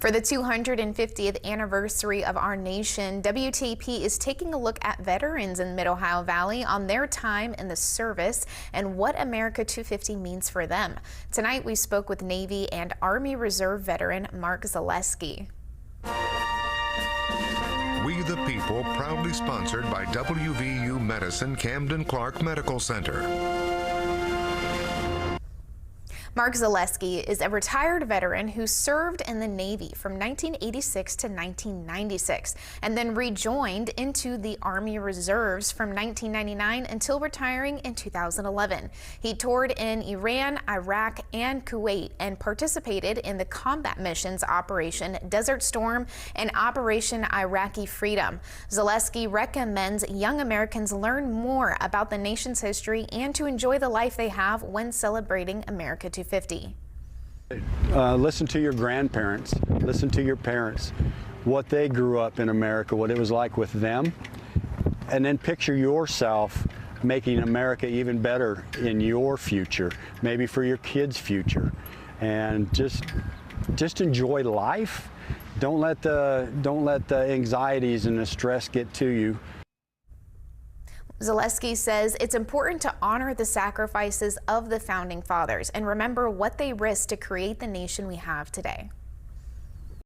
For the 250th anniversary of our nation, WTP is taking a look at veterans in Mid-Ohio Valley on their time in the service and what America 250 means for them. Tonight, we spoke with Navy and Army Reserve veteran Mark Zalesky. We the People, proudly sponsored by WVU Medicine Camden Clark Medical Center. Mark Zalesky is a retired veteran who served in the Navy from 1986 to 1996 and then rejoined into the Army Reserves from 1999 until retiring in 2011. He toured in Iran, Iraq, and Kuwait and participated in the combat missions Operation Desert Storm and Operation Iraqi Freedom. Zalesky recommends young Americans learn more about the nation's history and to enjoy the life they have when celebrating America 250. Listen to your grandparents, listen to your parents, what they grew up in America, what it was like with them, and then picture yourself making America even better in your future, maybe for your kids' future, and just enjoy life. Don't let the anxieties and the stress get to you. Zalesky says it's important to honor the sacrifices of the founding fathers and remember what they risked to create the nation we have today.